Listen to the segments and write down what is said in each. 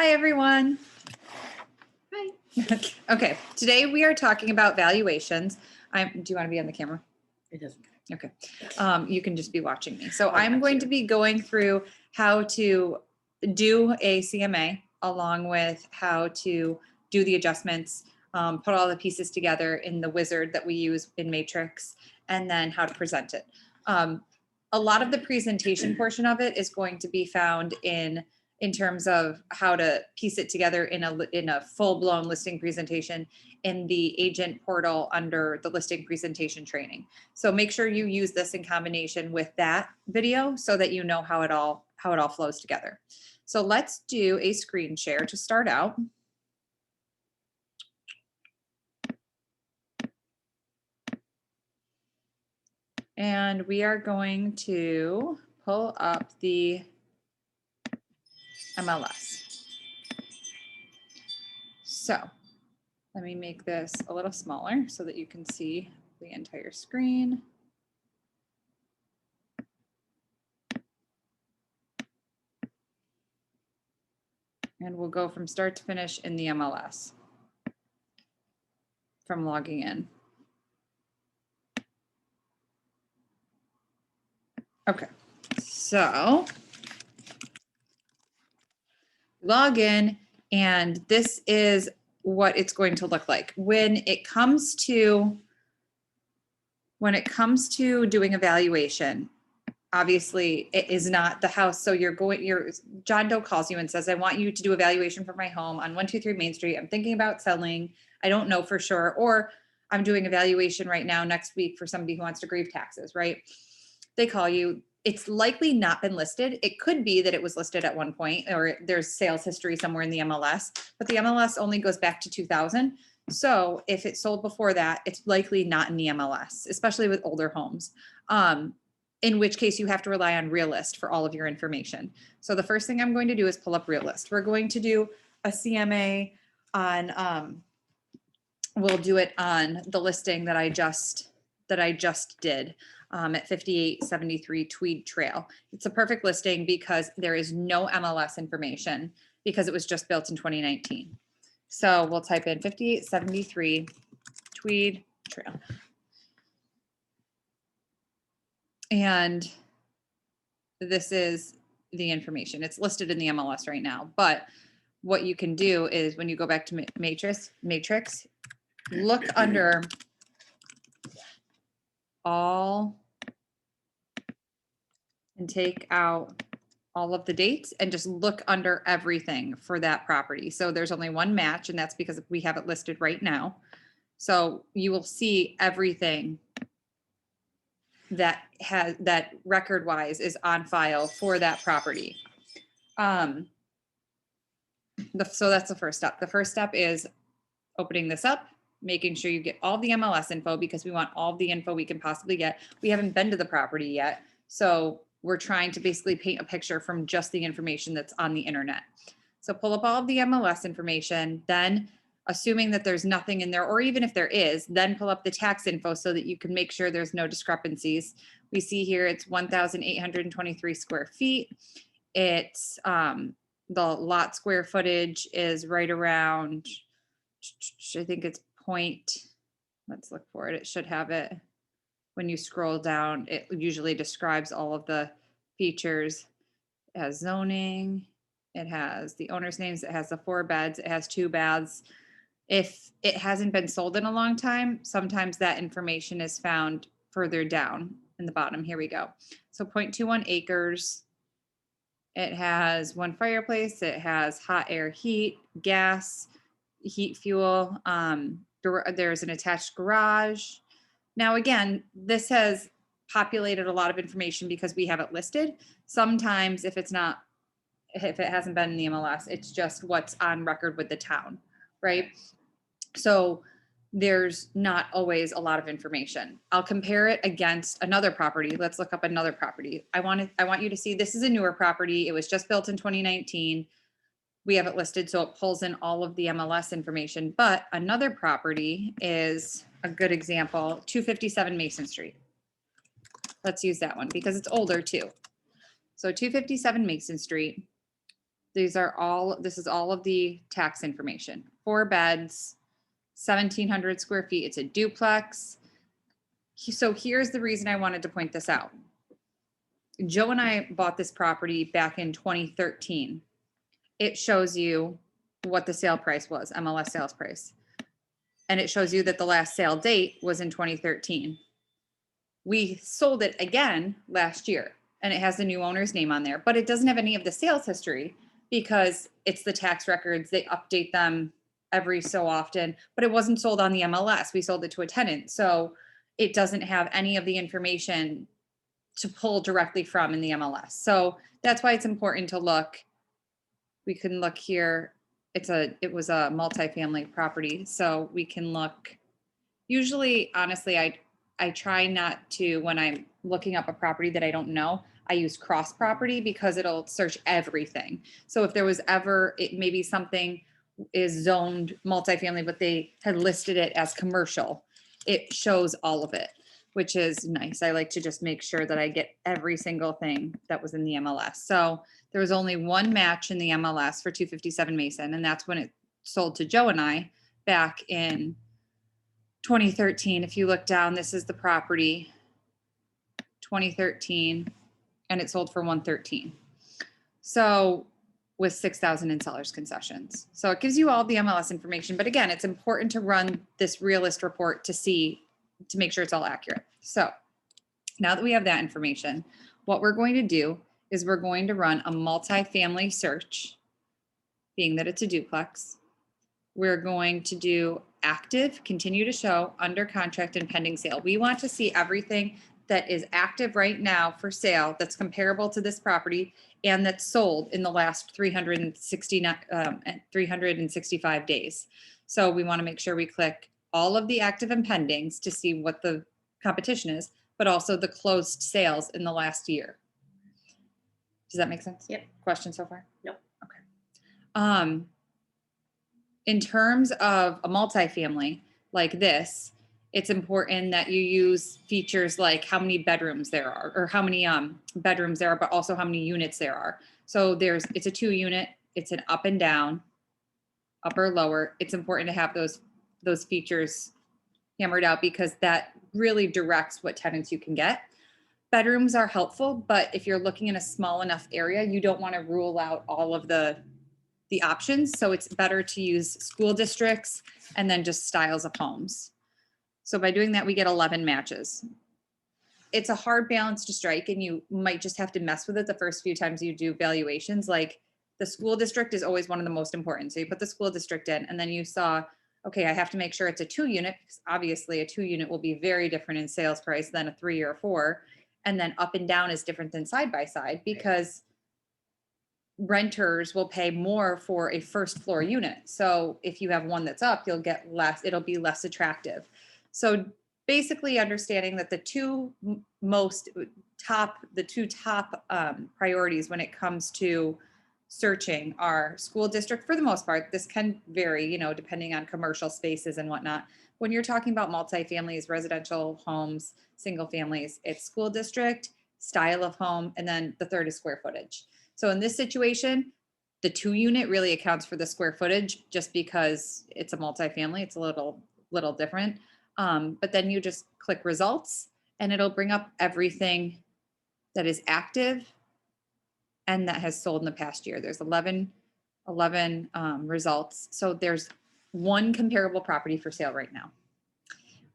Hi, everyone. Hi. Okay, today we are talking about valuations. Do you want to be on the camera? It doesn't. Okay, you can just be watching me. So Oh, I'm got going you. to be going through how to do a CMA along with how to do the adjustments, put all the pieces together in the wizard that we use in Matrix, and then how to present it. A lot of the presentation portion of it is going to be found in terms of how to piece it together in a full-blown listing presentation in the agent portal under the listing presentation training. So make sure you use this in combination with that video so that you know how it all flows together. So let's do a screen share to start out. And we are going to pull up the MLS. So let me make this a little smaller so that you can see the entire screen. And we'll go from start to finish in the MLS from logging in. Okay, so log in, and this is what it's going to look like. When it comes to doing evaluation, obviously it is not the house. So John Doe calls you and says, I want you to do a valuation for my home on 123 Main Street. I'm thinking about selling. I don't know for sure. Or I'm doing a valuation right now next week for somebody who wants to grieve taxes, right? They call you. It's likely not been listed. It could be that it was listed at one point or there's sales history somewhere in the MLS, but the MLS only goes back to 2000. So if it sold before that, it's likely not in the MLS, especially with older homes. In which case you have to rely on Realist for all of your information. So the first thing I'm going to do is pull up Realist. We're going to do a CMA on, we'll do it on the listing that I just did at 5873 Tweed Trail. It's a perfect listing because there is no MLS information because it was just built in 2019. So we'll type in 5873 Tweed Trail. And this is the information. It's listed in the MLS right now, but what you can do is when you go back to Matrix, look under all and take out all of the dates and just look under everything for that property. So there's only one match, and that's because we have it listed right now. So you will see everything that record wise is on file for that property. So that's the first step. The first step is opening this up, making sure you get all the MLS info because we want all the info we can possibly get. We haven't been to the property yet. So we're trying to basically paint a picture from just the information that's on the internet. So pull up all of the MLS information, then assuming that there's nothing in there, or even if there is, then pull up the tax info so that you can make sure there's no discrepancies. We see here it's 1,823 square feet. It's the lot square footage is right around, I think it's let's look for it. It should have it. When you scroll down, it usually describes all of the features. It has zoning, it has the owner's names, it has the 4 beds, it has 2 baths. If it hasn't been sold in a long time, sometimes that information is found further down in the bottom. Here we go. So 0.21 acres. It has 1 fireplace. It has hot air heat, gas, heat fuel. There's an attached garage. Now, again, this has populated a lot of information because we have it listed. Sometimes if it hasn't been in the MLS, it's just what's on record with the town, right? So there's not always a lot of information. I'll compare it against another property. Let's look up another property. I want you to see this is a newer property. It was just built in 2019. We have it listed, so it pulls in all of the MLS information. But another property is a good example, 257 Mason Street. Let's use that one because it's older too. So 257 Mason Street. This is all of the tax information. 4 beds, 1,700 square feet. It's a duplex. So here's the reason I wanted to point this out. Joe and I bought this property back in 2013. It shows you what the sale price was, MLS sales price. And it shows you that the last sale date was in 2013. We sold it again last year, and it has the new owner's name on there, but it doesn't have any of the sales history because it's the tax records. They update them every so often, but it wasn't sold on the MLS. We sold it to a tenant. So it doesn't have any of the information to pull directly from in the MLS. So that's why it's important to look. We can look here. It was a multifamily property. So we can look. Usually, honestly, I try not to, when I'm looking up a property that I don't know, I use cross property because it'll search everything. So if there was ever, maybe something is zoned multifamily, but they had listed it as commercial, it shows all of it, which is nice. I like to just make sure that I get every single thing that was in the MLS. So there was only one match in the MLS for 257 Mason, and that's when it sold to Joe and I back in 2013. If you look down, this is the property, 2013, and it sold for 113. So with 6,000 in seller's concessions. So it gives you all the MLS information. But again, it's important to run this realist report to make sure it's all accurate. So now that we have that information, what we're going to do is we're going to run a multifamily search, being that it's a duplex. We're going to do active, continue to show, under contract, and pending sale. We want to see everything that is active right now for sale that's comparable to this property and that's sold in the last 365 days. So we want to make sure we click all of the active and pendings to see what the competition is, but also the closed sales in the last year. Does that make sense? Yep. Question so far? Nope. Okay. In terms of a multifamily like this, it's important that you use features like how many bedrooms there are, or how many bedrooms there are, but also how many units there are. So it's a 2-unit, it's an up and down, upper, lower. It's important to have those features hammered out because that really directs what tenants you can get. Bedrooms are helpful, but if you're looking in a small enough area, you don't want to rule out all of the options. So it's better to use school districts and then just styles of homes. So by doing that, we get 11 matches. It's a hard balance to strike, and you might just have to mess with it the first few times you do valuations. Like the school district is always one of the most important. So you put the school district in, and then you saw, okay, I have to make sure it's a 2-unit because obviously a 2-unit will be very different in sales price than a 3 or a 4. And then up and down is different than side by side because renters will pay more for a first floor unit. So if you have one that's up, you'll get less, it'll be less attractive. So basically understanding that the two top priorities when it comes to searching are school district for the most part. This can vary, depending on commercial spaces and whatnot. When you're talking about multifamilies, residential homes, single families, it's school district, style of home, and then the third is square footage. So in this situation, the 2-unit really accounts for the square footage just because it's a multifamily. It's a little different. But then you just click results and it'll bring up everything that is active and that has sold in the past year. There's 11 results. So there's one comparable property for sale right now,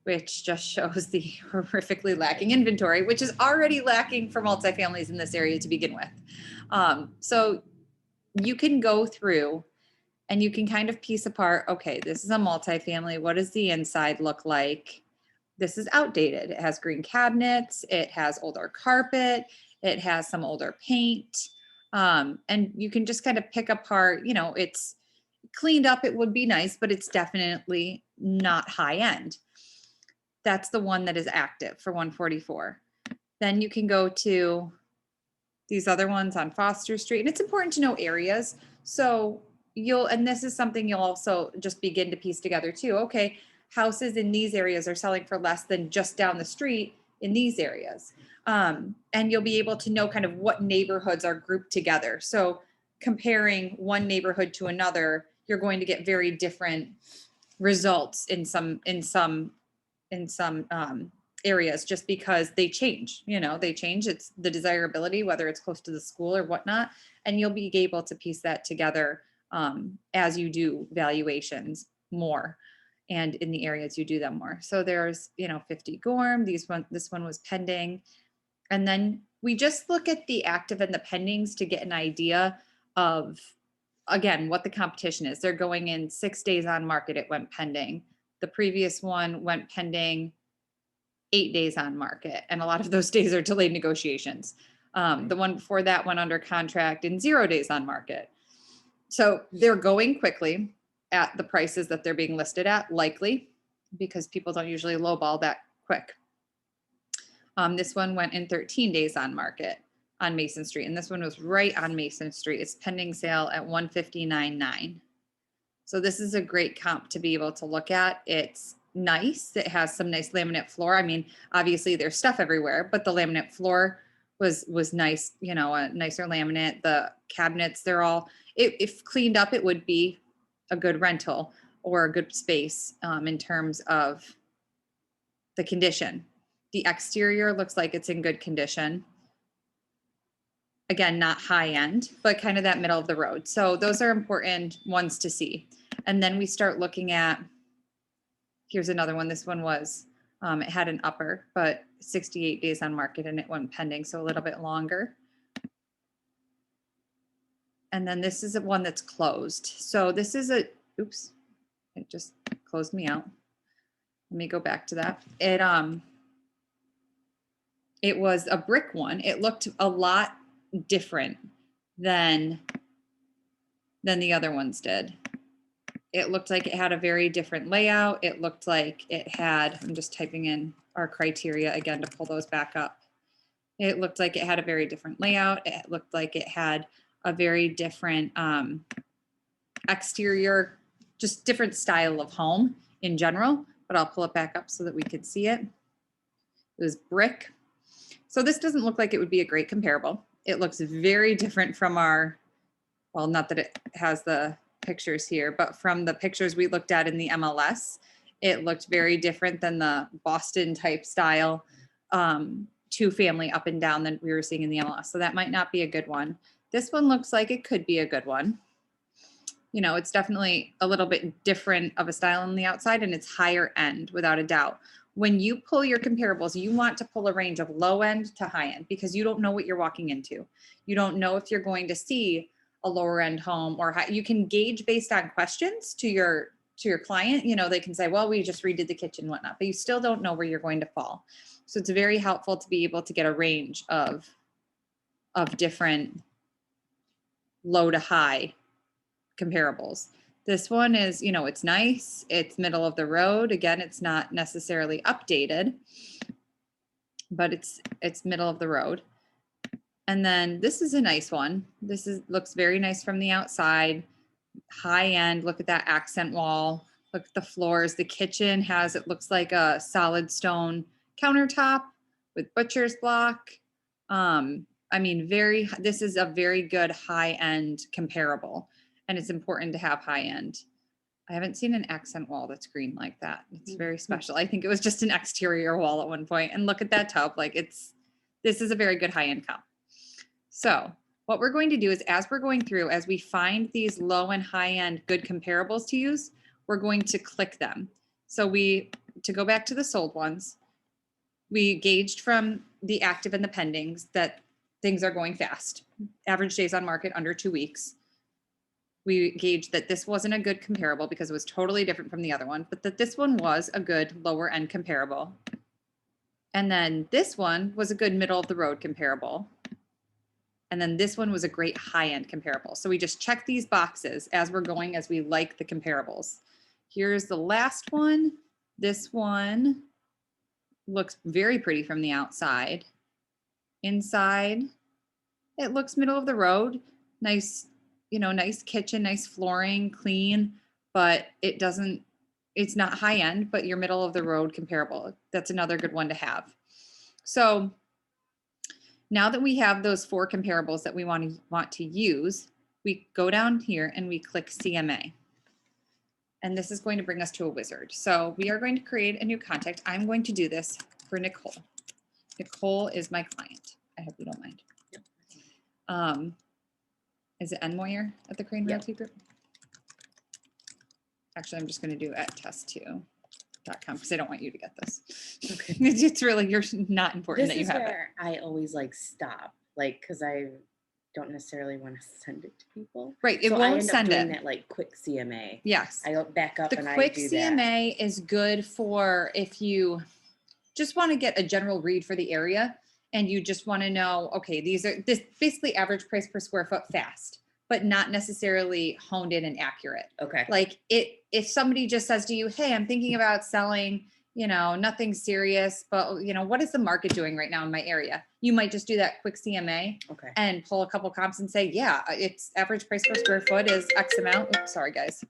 which just shows the horrifically lacking inventory, which is already lacking for multifamilies in this area to begin with. So you can go through and you can kind of piece apart, okay, this is a multifamily. What does the inside look like? This is outdated. It has green cabinets. It has older carpet. It has some older paint. And you can just kind of pick apart, it's cleaned up. It would be nice, but it's definitely not high end. That's the one that is active for 144. Then you can go to these other ones on Foster Street. And it's important to know areas. So and this is something you'll also just begin to piece together too. Okay, houses in these areas are selling for less than just down the street in these areas. And you'll be able to know kind of what neighborhoods are grouped together. So comparing one neighborhood to another, you're going to get very different results in some areas, just because they change, they change. It's the desirability, whether it's close to the school or whatnot, and you'll be able to piece that together as you do valuations more, and in the areas you do them more. So there's 50 Gorm. This one was pending, and then we just look at the active and the pendings to get an idea of, again, what the competition is. They're going in 6 days on market. It went pending. The previous one went pending 8 days on market, and a lot of those days are delayed negotiations. The one before that went under contract in 0 days on market. So they're going quickly at the prices that they're being listed at, likely because people don't usually lowball that quick. This one went in 13 days on market on Mason Street, and this one was right on Mason Street. It's pending sale at 159.9. So this is a great comp to be able to look at. It's nice. It has some nice laminate floor. I mean, obviously there's stuff everywhere, but the laminate floor was nice, a nicer laminate. The cabinets, they're all, if cleaned up, it would be a good rental or a good space in terms of the condition. The exterior looks like it's in good condition. Again, not high end, but kind of that middle of the road. So those are important ones to see. And then we start looking at, here's another one. This one was, it had an upper, but 68 days on market, and it went pending, so a little bit longer. And then this is one that's closed. So this is oops, it just closed me out. Let me go back to that. It was a brick one. It looked a lot different than the other ones did. It looked like it had a very different layout. It looked like it had, I'm just typing in our criteria again to pull those back up. It looked like it had a very different layout. It looked like it had a very different exterior, just different style of home in general, but I'll pull it back up so that we could see it. It was brick. So this doesn't look like it would be a great comparable. It looks very different from our, well, not that it has the pictures here, but from the pictures we looked at in the MLS, it looked very different than the Boston type style 2-family up and down that we were seeing in the MLS. So that might not be a good one. This one looks like it could be a good one. It's definitely a little bit different of a style on the outside, and it's higher end without a doubt. When you pull your comparables, you want to pull a range of low end to high end, because you don't know what you're walking into. You don't know if you're going to see a lower end home or high. You can gauge based on questions to your client. They can say, well, we just redid the kitchen and whatnot, but you still don't know where you're going to fall. So it's very helpful to be able to get a range of different low to high comparables. This one is, it's nice. It's middle of the road. Again, it's not necessarily updated, but it's middle of the road. And then this is a nice one. This looks very nice from the outside, high end. Look at that accent wall. Look at the floors. The kitchen it looks like a solid stone countertop with butcher's block. I mean, this is a very good high end comparable, and it's important to have high end. I haven't seen an accent wall that's green like that. It's very special. I think it was just an exterior wall at one point. And look at that tub. This is a very good high end comp. So what we're going to do is, as we're going through, as we find these low and high end good comparables to use, we're going to click them. So to go back to the sold ones, we gauged from the active and the pendings that things are going fast. Average days on market under 2 weeks. We gauged that this wasn't a good comparable because it was totally different from the other one, but that this one was a good lower end comparable. And then this one was a good middle of the road comparable. And then this one was a great high end comparable. So we just check these boxes as we're going, as we like the comparables. Here's the last one. This one looks very pretty from the outside. Inside, it looks middle of the road. Nice, nice kitchen, nice flooring, clean, but it's not high end, but your middle of the road comparable. That's another good one to have. So now that we have those 4 comparables that we want to use, we go down here and we click CMA. And this is going to bring us to a wizard. So we are going to create a new contact. I'm going to do this for Nicole. Nicole is my client. I hope you don't mind. Yep. Is it N Moyer at the Crane Realty Group? Actually, I'm just going to do at test2.com because I don't want you to get this. Okay. It's really, you're not important that you have it. I always like stop, like, because I don't necessarily want to send it to people. Right. It so won't I end send up doing it. that like quick CMA. Yes. I go back up and I do quick that. CMA is good for if you just want to get a general read for the area and you just want to know, okay, this basically average price per square foot fast, but not necessarily honed in and accurate. Okay. Like if somebody just says to you, hey, I'm thinking about selling, nothing serious, but what is the market doing right now in my area? You might just do that quick CMA and pull a couple comps and say, yeah, it's average price per square foot is X amount. Oops, sorry guys,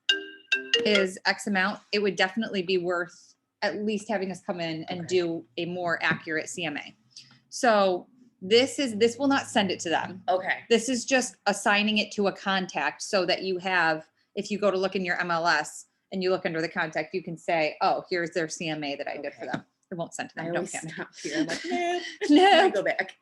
is X amount. It would definitely be worth at least having us come in and do a more accurate CMA. So this will not send it to them. Okay. This is just assigning it to a contact so that you have, if you go to look in your MLS and you look under the contact, you can say, oh, here's their CMA that I did for them. It won't send to them. I Don't always panic. stop here. I'm like, no, no. go back.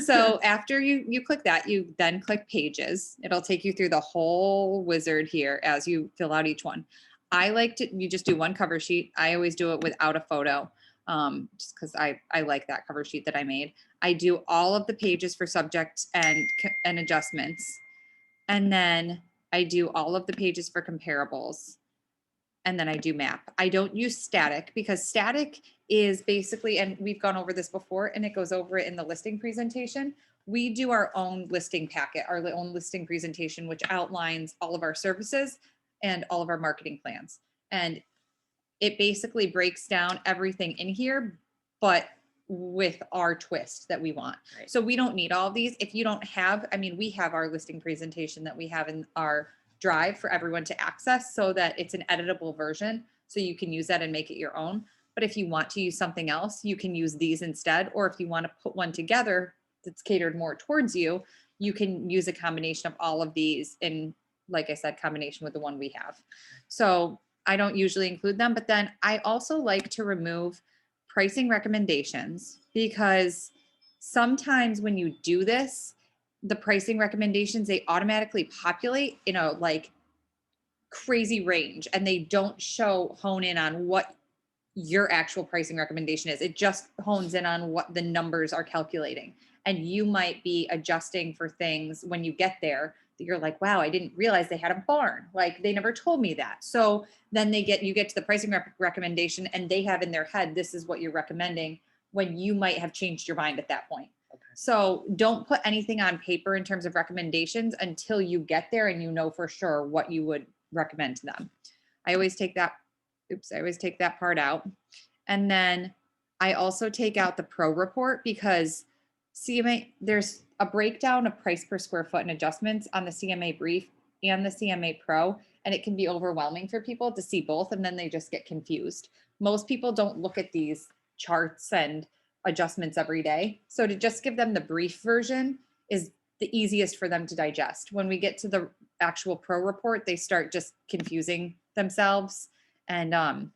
So after you click that, you then click pages. It'll take you through the whole wizard here as you fill out each one. You just do one cover sheet. I always do it without a photo, just because I like that cover sheet that I made. I do all of the pages for subject and adjustments. And then I do all of the pages for comparables. And then I do map. I don't use static because static is basically, and we've gone over this before and it goes over it in the listing presentation. We do our own listing packet, our own listing presentation, which outlines all of our services and all of our marketing plans. And it basically breaks down everything in here, but with our twist that we want. Right. So we don't need all of these. If you don't have, we have our listing presentation that we have in our drive for everyone to access so that it's an editable version. So you can use that and make it your own. But if you want to use something else, you can use these instead. Or if you want to put one together that's catered more towards you, you can use a combination of all of these in, like I said, combination with the one we have. So I don't usually include them, but then I also like to remove pricing recommendations because sometimes when you do this, the pricing recommendations, they automatically populate in a like crazy range and they don't hone in on what your actual pricing recommendation is. It just hones in on what the numbers are calculating. And you might be adjusting for things when you get there that you're like, wow, I didn't realize they had a barn. Like they never told me that. So then you get to the pricing recommendation and they have in their head, this is what you're recommending when you might have changed your mind at that point. Okay. So don't put anything on paper in terms of recommendations until you get there and you know for sure what you would recommend to them. I always take that part out. And then I also take out the pro report because CMA, there's a breakdown of price per square foot and adjustments on the CMA brief and the CMA pro, and it can be overwhelming for people to see both, and then they just get confused. Most people don't look at these charts and adjustments every day. So to just give them the brief version is the easiest for them to digest. When we get to the actual pro report, they start just confusing themselves and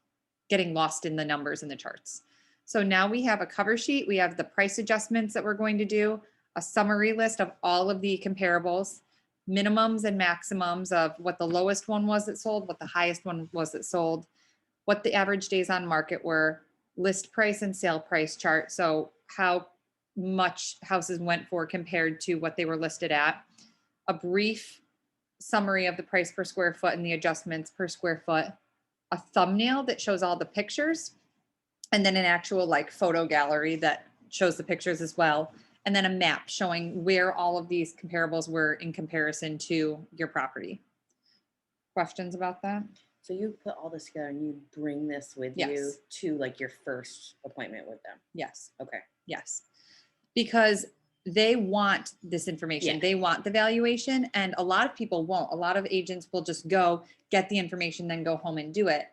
getting lost in the numbers and the charts. So now we have a cover sheet. We have the price adjustments that we're going to do, a summary list of all of the comparables, minimums and maximums of what the lowest one was that sold, what the highest one was that sold, what the average days on market were, list price and sale price chart. So how much houses went for compared to what they were listed at, a brief summary of the price per square foot and the adjustments per square foot, a thumbnail that shows all the pictures, and then an actual like photo gallery that shows the pictures as well. And then a map showing where all of these comparables were in comparison to your property. Questions about that? So you put all this together and you bring this with you to like your first appointment with them? Yes. Okay. Yes. Because they want this information. Yeah. They want the valuation, and a lot of people won't. A lot of agents will just go get the information, then go home and do it.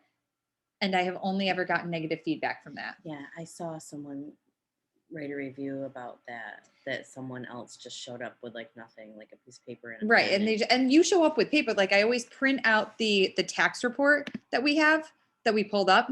And I have only ever gotten negative feedback from that. Yeah, I saw someone write a review about that someone else just showed up with like nothing, like a piece of paper and a Right. pen And you show up with paper. Like I always print out the tax report that we have that we pulled up.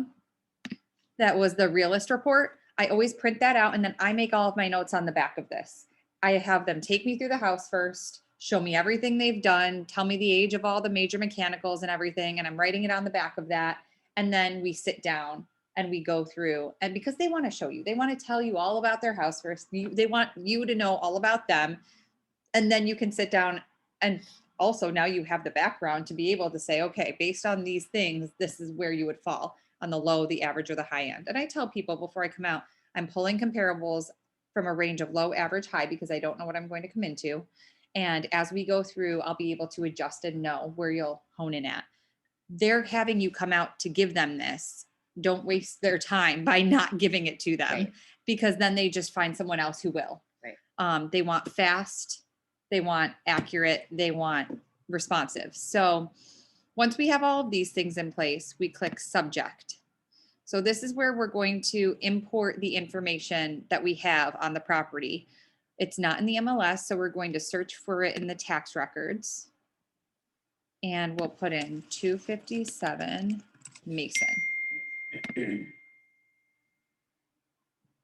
That was the realist report. I always print that out and then I make all of my notes on the back of this. I have them take me through the house first, show me everything they've done, tell me the age of all the major mechanicals and everything. And I'm writing it on the back of that. And then we sit down and we go through. And because they want to show you, they want to tell you all about their house first. They want you to know all about them. And then you can sit down and also now you have the background to be able to say, okay, based on these things, this is where you would fall on the low, the average, or the high end. And I tell people before I come out, I'm pulling comparables from a range of low, average, high, because I don't know what I'm going to come into. And as we go through, I'll be able to adjust and know where you'll hone in at. They're having you come out to give them this. Don't waste their time by not giving it to them, Right. because then they just find someone else who will. Right. They want fast, they want accurate, they want responsive. So once we have all of these things in place, we click subject. So this is where we're going to import the information that we have on the property. It's not in the MLS, so we're going to search for it in the tax records. And we'll put in 257 Mason.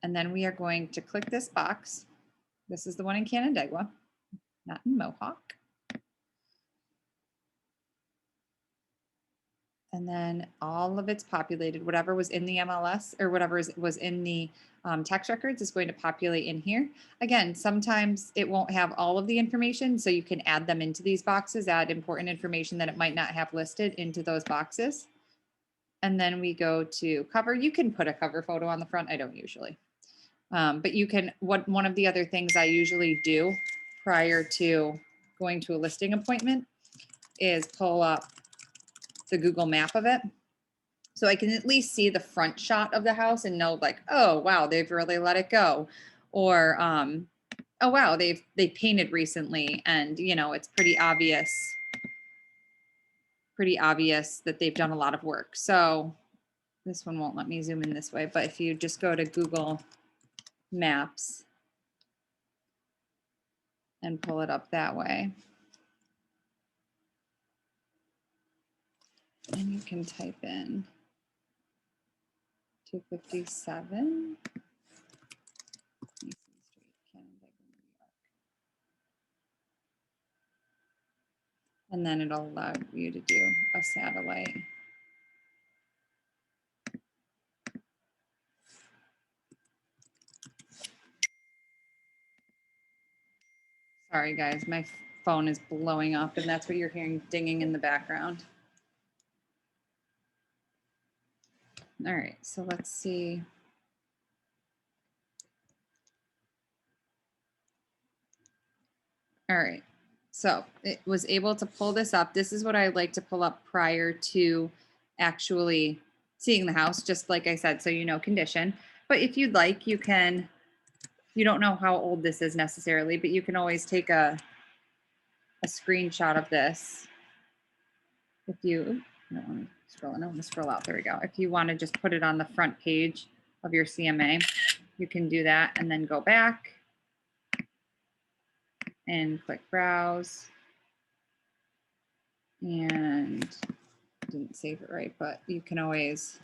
And then we are going to click this box. This is the one in Canandaigua, not in Mohawk. And then all of it's populated. Whatever was in the MLS or whatever was in the tax records is going to populate in here. Again, sometimes it won't have all of the information, so you can add them into these boxes, add important information that it might not have listed into those boxes. And then we go to cover. You can put a cover photo on the front. I don't usually. But you can, one of the other things I usually do prior to going to a listing appointment is pull up the Google map of it. So I can at least see the front shot of the house and know like, oh, wow, they've really let it go. Or, oh, wow, they painted recently and, you know, it's pretty obvious that they've done a lot of work. So this one won't let me zoom in this way, but if you just go to Google Maps and pull it up that way. And you can type in 257 Mason Street, Canandaigua, New York. And then it'll allow you to do a satellite. Sorry guys, my phone is blowing up and that's what you're hearing dinging in the background. All right, so let's see. All right, so it was able to pull this up. This is what I like to pull up prior to actually seeing the house, just like I said, so you know condition. But if you'd like, you can, you don't know how old this is necessarily, but you can always take a screenshot of this. If you, I don't want to scroll, I don't want to scroll out, there we go. If you want to just put it on the front page of your CMA, you can do that and then go back and click browse. And didn't save it right, but you can always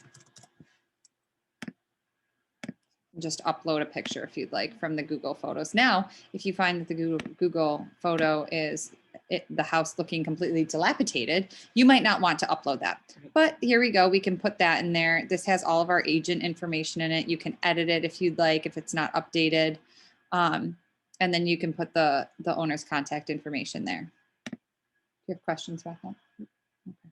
just upload a picture if you'd like from the Google Photos. Now, if you find that the Google photo is the house looking completely dilapidated, you might not want to upload that. But here we go. We can put that in there. This has all of our agent information in it. You can edit it if you'd like, if it's not updated. And then you can put the owner's contact information there. Do you have questions about that? Okay.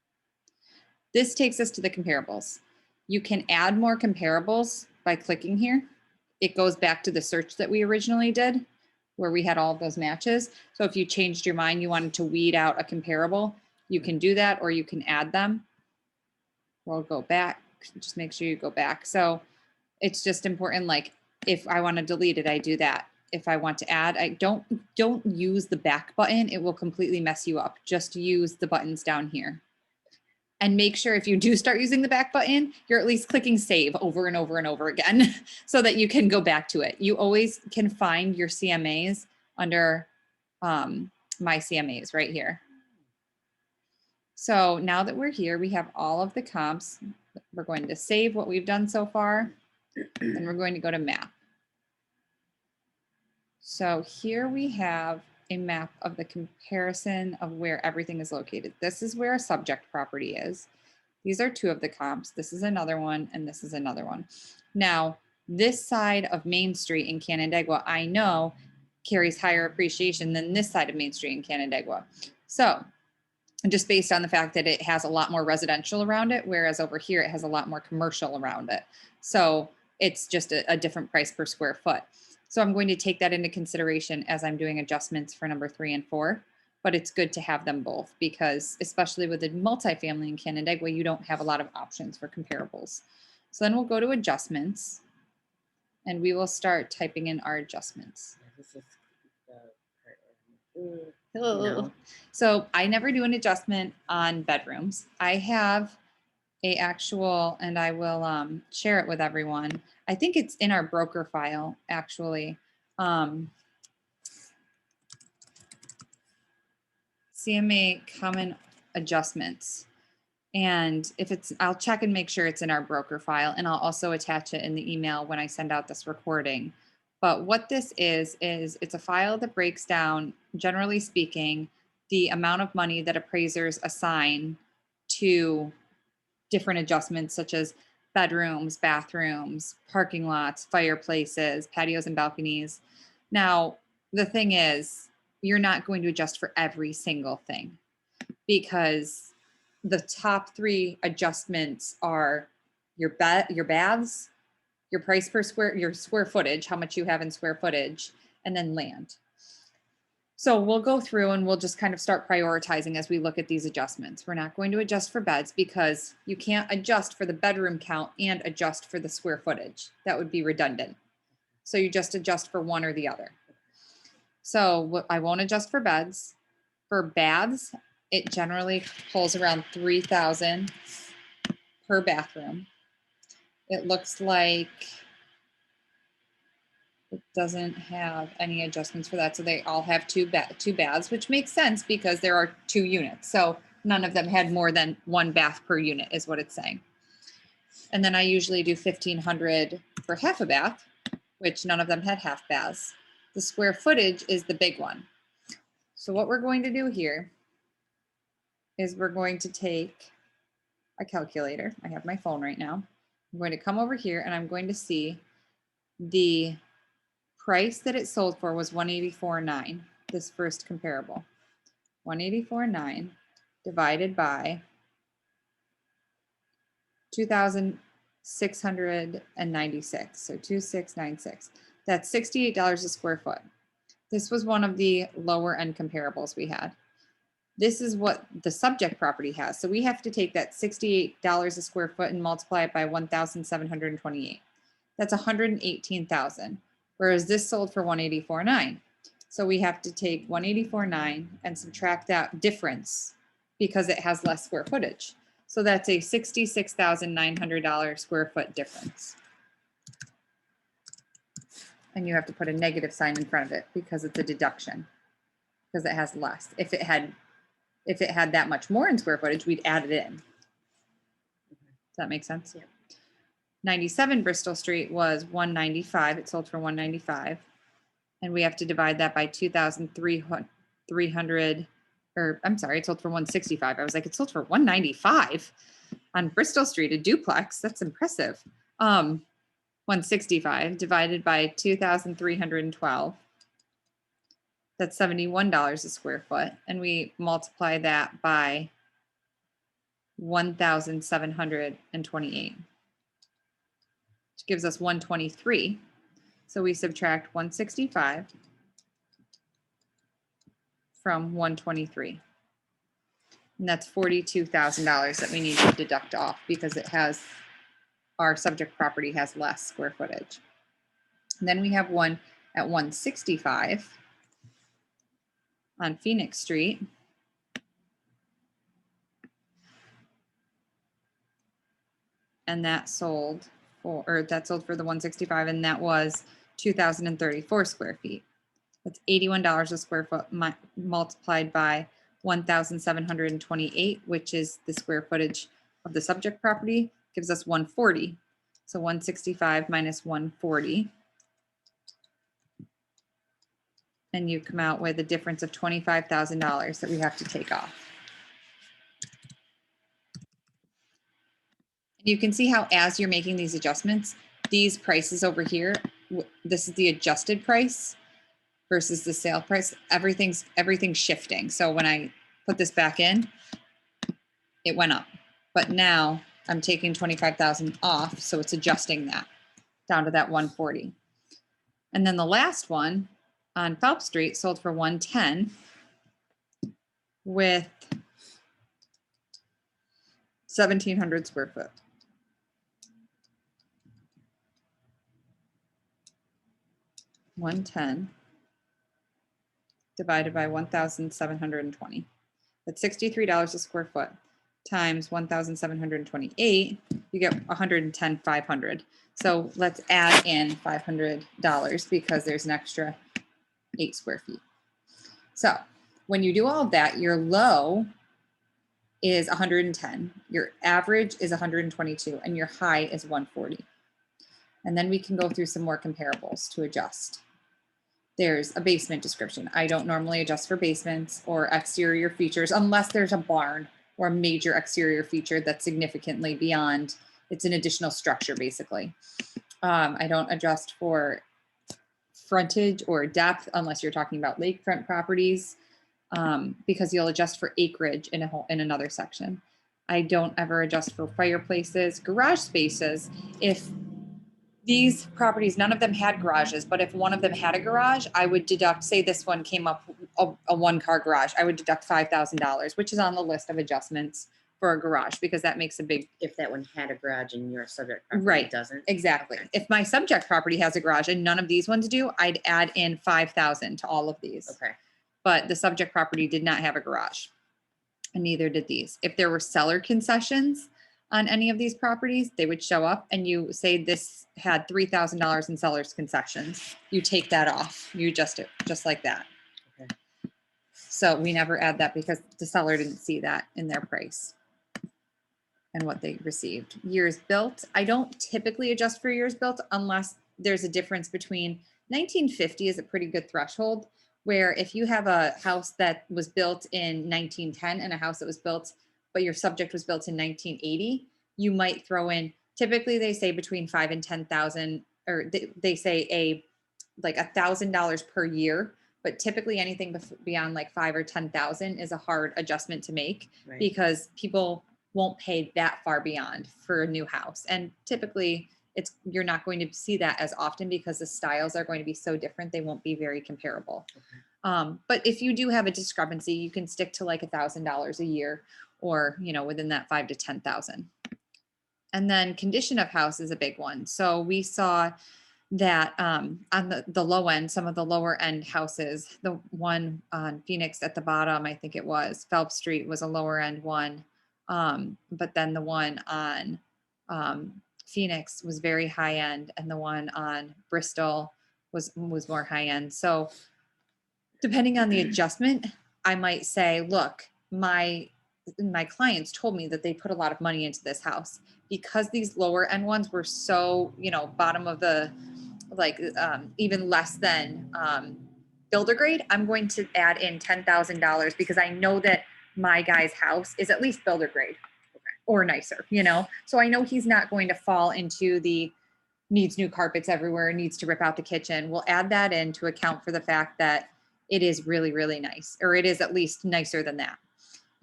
This takes us to the comparables. You can add more comparables by clicking here. It goes back to the search that we originally did where we had all of those matches. So if you changed your mind, you wanted to weed out a comparable, you can do that or you can add them. We'll go back, just make sure you go back. So it's just important, like if I want to delete it, I do that. If I want to add, I don't use the back button. It will completely mess you up. Just use the buttons down here. And make sure if you do start using the back button, you're at least clicking save over and over and over again so that you can go back to it. You always can find your CMAs under my CMAs right here. So now that we're here, we have all of the comps. We're going to save what we've done so far, and we're going to go to map. So here we have a map of the comparison of where everything is located. This is where a subject property is. These are two of the comps. This is another one, and this is another one. Now, this side of Main Street in Canandaigua, I know carries higher appreciation than this side of Main Street in Canandaigua. So just based on the fact that it has a lot more residential around it, whereas over here it has a lot more commercial around it. So it's just a different price per square foot. So I'm going to take that into consideration as I'm doing adjustments for number 3 and 4, but it's good to have them both because especially with the multifamily in Canandaigua, you don't have a lot of options for comparables. So then we'll go to adjustments and we will start typing in our adjustments. This is no. So I never do an adjustment on bedrooms. I have a actual, and I will share it with everyone. I think it's in our broker file, actually. CMA common adjustments. And if it's, I'll check and make sure it's in our broker file, and I'll also attach it in the email when I send out this recording. But what this is it's a file that breaks down, generally speaking, the amount of money that appraisers assign to different adjustments such as bedrooms, bathrooms, parking lots, fireplaces, patios and balconies. Now, the thing is, you're not going to adjust for every single thing because the top 3 adjustments are your baths, your price per your square footage, how much you have in square footage, and then land. So we'll go through and we'll just kind of start prioritizing as we look at these adjustments. We're not going to adjust for beds because you can't adjust for the bedroom count and adjust for the square footage. That would be redundant. So you just adjust for one or the other. So I won't adjust for beds. For baths, it generally pulls around $3,000 per bathroom. It looks like it doesn't have any adjustments for that. So they all have two baths, which makes sense because there are 2 units. So none of them had more than 1 bath per unit is what it's saying. And then I usually do $1,500 for half a bath, which none of them had half baths. The square footage is the big one. So what we're going to do here is we're going to take a calculator. I have my phone right now. I'm going to come over here and I'm going to see the price that it sold for was $184.9, this first comparable. $184.9 divided by 2,696, so 2,696. That's $68 a square foot. This was one of the lower end comparables we had. This is what the subject property has. So we have to take that $68 a square foot and multiply it by 1,728. That's $118,000. Whereas this sold for $184.9. So we have to take $184.9 and subtract that difference because it has less square footage. So that's a $66,900 square foot difference. And you have to put a negative sign in front of it because it's a deduction, because it has less. If it had that much more in square footage, we'd add it in. Does that make sense? Yeah. 97 Bristol Street was $195. It sold for $195. And we have to divide that by 2,300, or I'm sorry, it sold for $165. I was like, it sold for $195 on Bristol Street, a duplex. That's impressive. $165 divided by 2,312. That's $71 a square foot. And we multiply that by 1,728. Which gives us 123. So we subtract 165 from 123. And that's $42,000 that we need to deduct off because it has, our subject property has less square footage. And then we have one at 165 on Phoenix Street. and that sold for, or that sold for the 165, and that was 2,034 square feet. That's $81 a square foot multiplied by 1,728, which is the square footage of the subject property, gives us 140. So 165 minus 140. And you come out with a difference of $25,000 that we have to take off. You can see how as you're making these adjustments, these prices over here, this is the adjusted price versus the sale price. Everything's shifting. So when I put this back in, it went up. But now I'm taking 25,000 off, so it's adjusting that down to that 140. And then the last one on Phelps Street sold for 110 with 1,700 square foot. $110 divided by 1,720. That's $63 a square foot times 1,728. You get 110,500. So let's add in $500 because there's an extra 8 square feet. So when you do all of that, your low is 110, your average is 122, and your high is 140. And then we can go through some more comparables to adjust. There's a basement description. I don't normally adjust for basements or exterior features unless there's a barn or a major exterior feature that's significantly beyond, it's an additional structure basically. I don't adjust for frontage or depth unless you're talking about lakefront properties, because you'll adjust for acreage in another section. I don't ever adjust for fireplaces, garage spaces. If these properties, none of them had garages, but if one of them had a garage, I would deduct, say this one came up a 1-car garage, I would deduct $5,000, which is on the list of adjustments for a garage because that makes a big. If that one had a garage and your subject property right, doesn't. Exactly. Okay. If my subject property has a garage and none of these ones do, I'd add in 5,000 to all of these. Okay. But the subject property did not have a garage, and neither did these. If there were seller concessions on any of these properties, they would show up, and you say this had $3,000 in seller's concessions. You take that off. You adjust it just like that. Okay. So we never add that because the seller didn't see that in their price and what they received. Years built. I don't typically adjust for years built unless there's a difference between 1950 is a pretty good threshold, where if you have a house that was built in 1910 and a house that was built, but your subject was built in 1980, you might throw in, typically they say between 5 and 10,000, or they say like $1,000 per year, but typically anything beyond like 5 or 10,000 is a hard adjustment to make, right? Because people won't pay that far beyond for a new house. And typically you're not going to see that as often because the styles are going to be so different. They won't be very comparable. Okay. But if you do have a discrepancy, you can stick to like $1,000 a year, or, within that 5 to 10,000. And then condition of house is a big one. So we saw that on the low end, some of the lower end houses, the one on Phoenix at the bottom, I think it was Phelps Street was a lower end one. But then the one on Phoenix was very high end, and the one on Bristol was more high end. So depending on the adjustment, I might say, look, my clients told me that they put a lot of money into this house because these lower end ones were so, bottom of the, like, even less than builder grade. I'm going to add in $10,000 because I know that my guy's house is at least builder grade or nicer, so I know he's not going to fall into the needs new carpets everywhere, needs to rip out the kitchen. We'll add that in to account for the fact that it is really, really nice, or it is at least nicer than that.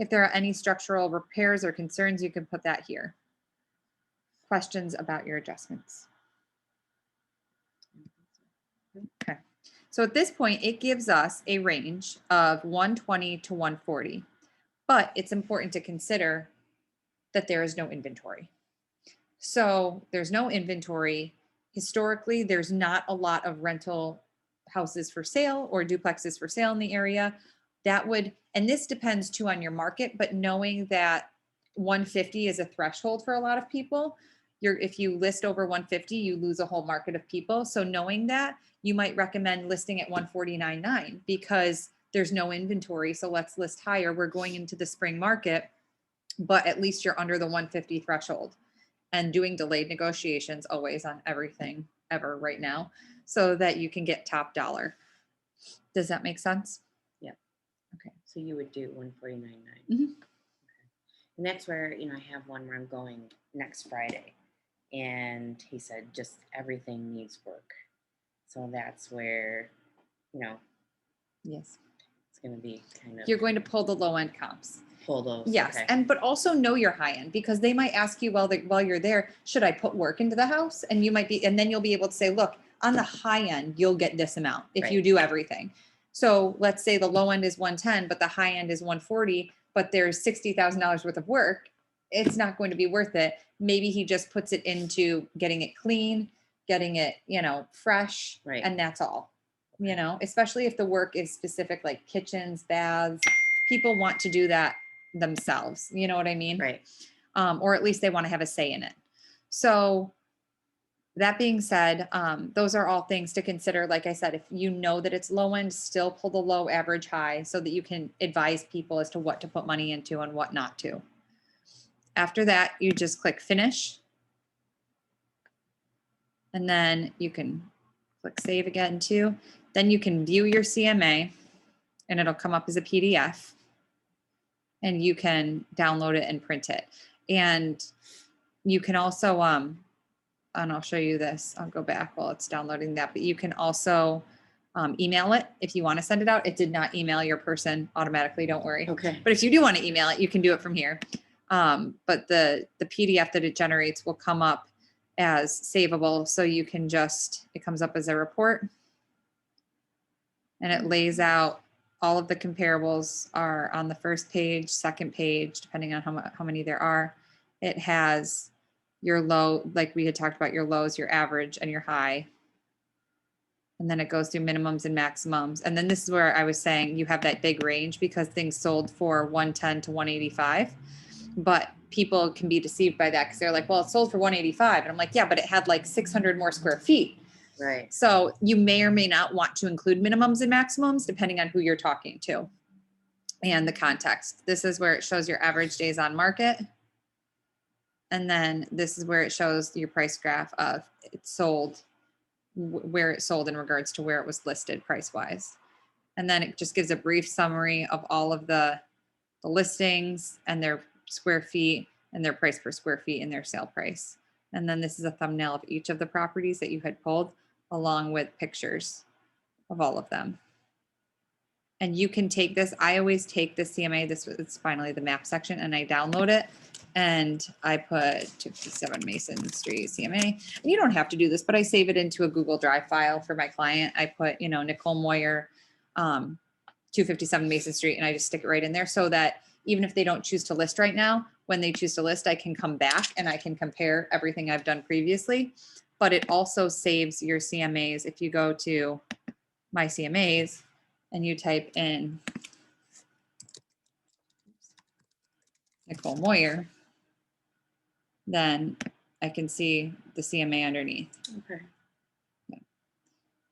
If there are any structural repairs or concerns, you can put that here. Questions about your adjustments? Okay. So at this point, it gives us a range of 120 to 140, but it's important to consider that there is no inventory. So there's no inventory. Historically, there's not a lot of rental houses for sale or duplexes for sale in the area. That would, and this depends too on your market, but knowing that 150 is a threshold for a lot of people, if you list over 150, you lose a whole market of people. So knowing that, you might recommend listing at 149.9 because there's no inventory. So let's list higher. We're going into the spring market, but at least you're under the 150 threshold, and doing delayed negotiations always on everything ever right now so that you can get top dollar. Does that make sense? Yeah. Okay. So you would do 149.9. Mhm. And that's where, I have one where I'm going next Friday. And he said, just everything needs work. So that's where, Yes. it's going to be kind of You're going to pull the low end comps. pull those. Yes. Okay. And, but also know your high end, because they might ask you while you're there, should I put work into the house? And you might be, and then you'll be able to say, look, on the high end, you'll get this amount if you Right. do everything. So let's say the low end is 110, but the high end is 140, but there's $60,000 worth of work. It's not going to be worth it. Maybe he just puts it into getting it clean, getting it, fresh, Right. and that's all. Okay. Especially if the work is specific, like kitchens, baths, people want to do that themselves. You know what I mean? Right. Or at least they want to have a say in it. So that being said, those are all things to consider. Like I said, if you know that it's low end, still pull the low, average, high, so that you can advise people as to what to put money into and what not to. After that, you just click finish. And then you can click save again too. Then you can view your CMA and it'll come up as a PDF. And you can download it and print it. And you can also, and I'll show you this. I'll go back while it's downloading that, but you can also email it if you want to send it out. It did not email your person automatically, don't worry. Okay. But if you do want to email it, you can do it from here. But the PDF that it generates will come up as savable. So you can it comes up as a report, and it lays out all of the comparables are on the first page, second page, depending on how many there are. It has your low, like we had talked about, your lows, your average, and your high. And then it goes through minimums and maximums. And then this is where I was saying you have that big range because things sold for 110 to 185. But people can be deceived by that because they're like, well, it sold for 185. And I'm like, yeah, but it had like 600 more square feet. Right. So you may or may not want to include minimums and maximums depending on who you're talking to and the context. This is where it shows your average days on market. And then this is where it shows your price graph of it sold, where it sold in regards to where it was listed price wise. And then it just gives a brief summary of all of the listings and their square feet and their price per square feet and their sale price. And then this is a thumbnail of each of the properties that you had pulled, along with pictures of all of them. And you can take this. I always take the CMA. It's finally the map section, and I download it. And I put 257 Mason Street CMA. And you don't have to do this, but I save it into a Google Drive file for my client. I put, Nicole Moyer, 257 Mason Street, and I just stick it right in there so that even if they don't choose to list right now, when they choose to list, I can come back and I can compare everything I've done previously. But it also saves your CMAs. If you go to my CMAs and you type in Nicole Moyer, then I can see the CMA underneath. Okay. Yeah.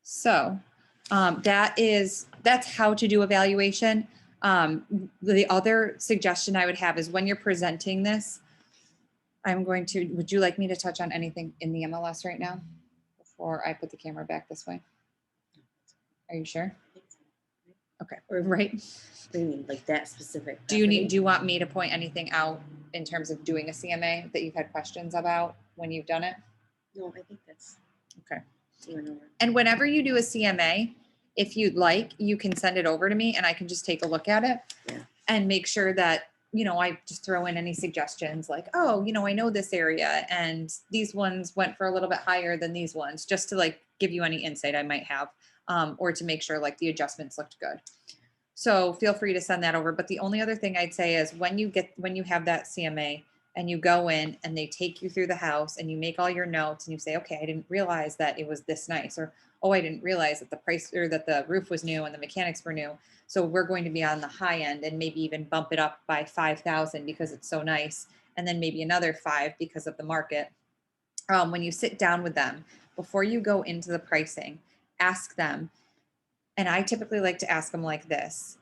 So that's how to do evaluation. The other suggestion I would have is when you're presenting this, would you like me to touch on anything in the MLS right now before I put the camera back this way? Are you sure? Okay. Or right. What do you mean, like that specific? Do you want me to point anything out in terms of doing a CMA that you've had questions about when you've done it? No, I think that's okay. over. And whenever you do a CMA, if you'd like, you can send it over to me and I can just take a look at it and make sure that, I just throw in any suggestions like, oh, I know this area and these ones went for a little bit higher than these ones, just to like give you any insight I might have, or to make sure like the adjustments looked good. So feel free to send that over. But the only other thing I'd say is when you have that CMA and you go in and they take you through the house and you make all your notes and you say, okay, I didn't realize that it was this nice, or, oh, I didn't realize that the price or that the roof was new and the mechanics were new. So we're going to be on the high end and maybe even bump it up by 5,000 because it's so nice. And then maybe another 5 because of the market. when you sit down with them, before you go into the pricing, ask them. And I typically like to ask them like this: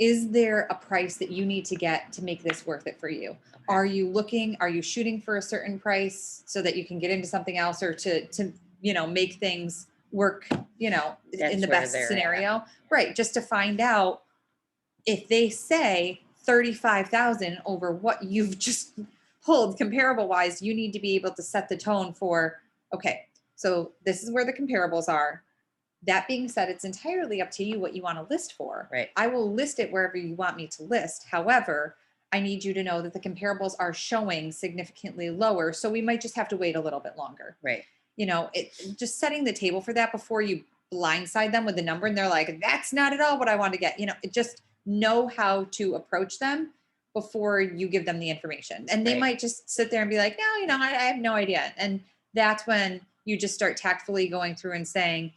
is there a price that you need to get to make this worth it for you? Okay. Are you shooting for a certain price so that you can get into something else, or to make things work, in That's the where best they're at. scenario? Right. Just to find out if they say 35,000 over what you've just pulled comparable wise, you need to be able to set the tone for, okay, so this is where the comparables are. That being said, it's entirely up to you what you want to list for. Right. I will list it wherever you want me to list. However, I need you to know that the comparables are showing significantly lower. So we might just have to wait a little bit longer. Right. Just setting the table for that before you blindside them with the number and they're like, that's not at all what I want to get. Just know how to approach them before you give them the information. And they Right. might just sit there and be like, no, I have no idea. And that's when you just start tactfully going through and saying,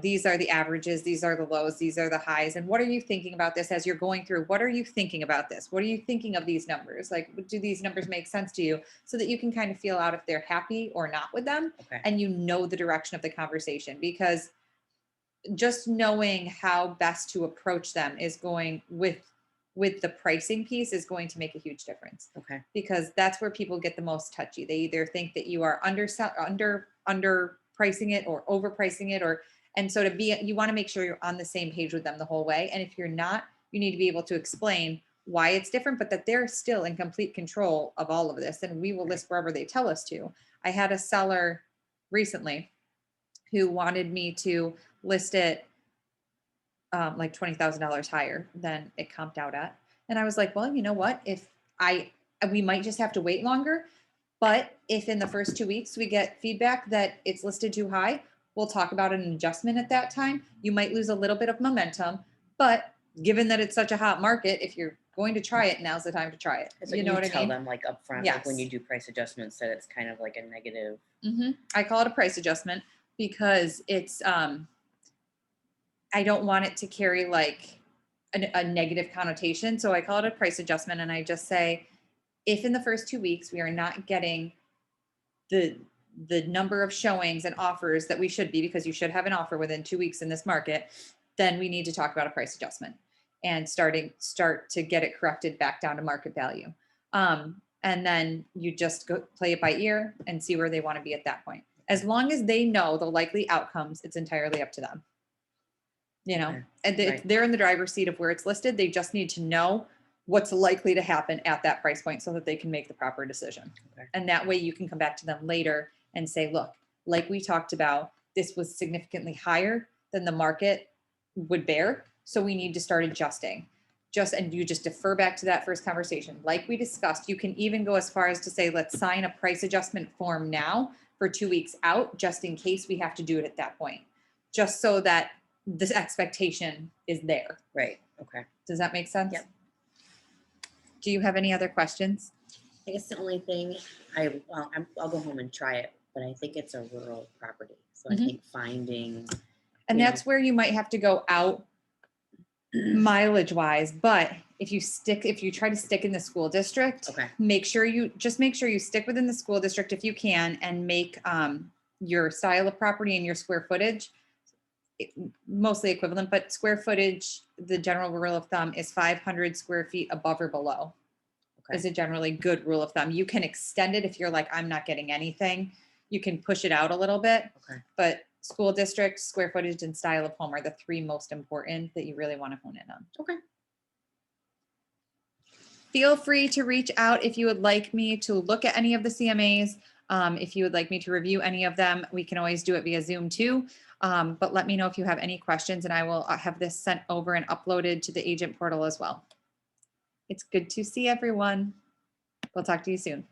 these are the averages, these are the lows, these are the highs. And what are you thinking about this as you're going through? What are you thinking about this? What are you thinking of these numbers? Like, do these numbers make sense to you? So that you can kind of feel out if they're happy or not with them. Okay. And the direction of the conversation, because just knowing how best to approach them is going with the pricing piece is going to make a huge difference. Okay. Because that's where people get the most touchy. They either think that you are under pricing it or overpricing it, and so you want to make sure you're on the same page with them the whole way. And if you're not, you need to be able to explain why it's different, but that they're still in complete control of all of this. And we will list wherever they tell us to. I had a seller recently who wanted me to list it like $20,000 higher than it comped out at. And I was like, well, you know what? We might just have to wait longer. But if in the first 2 weeks we get feedback that it's listed too high, we'll talk about an adjustment at that time. You might lose a little bit of momentum, but given that it's such a hot market, if you're going to try it, now's the time to try it. So you know what I tell mean? them like upfront, like when you do price adjustments, that it's kind of like a negative. I call it a price adjustment because it's I don't want it to carry like a negative connotation. So I call it a price adjustment. And I just say, if in the first 2 weeks we are not getting the number of showings and offers that we should be, because you should have an offer within 2 weeks in this market, then we need to talk about a price adjustment and start to get it corrected back down to market value. And then you just go play it by ear and see where they want to be at that point. As long as they know the likely outcomes, it's entirely up to them. And they're in the driver's seat of where it's listed. They just need to know what's likely to happen at that price point so that they can make the proper decision. Okay. And that way you can come back to them later and say, look, like we talked about, this was significantly higher than the market would bear. So we need to start adjusting. And you just defer back to that first conversation. Like we discussed, you can even go as far as to say, let's sign a price adjustment form now for 2 weeks out, just in case we have to do it at that point, just so that this expectation is there. Right. Okay. Does that make sense? Yep. Do you have any other questions? I guess the only thing I'll go home and try it, but I think it's a rural property. So I think finding. And that's where you might have to go out mileage wise. But if you try to stick in the school district, make sure you stick within the school district if you can, and make your style of property and your square footage mostly equivalent, but square footage, the general rule of thumb is 500 square feet above or below. Is a generally good rule of thumb. You can extend it if you're like, I'm not getting anything. You can push it out a little bit. But school district, square footage, and style of home are the 3 most important that you really want to hone in on. Okay. Feel free to reach out if you would like me to look at any of the CMAs. If you would like me to review any of them, we can always do it via Zoom too. But let me know if you have any questions, and I will have this sent over and uploaded to the agent portal as well. It's good to see everyone. We'll talk to you soon.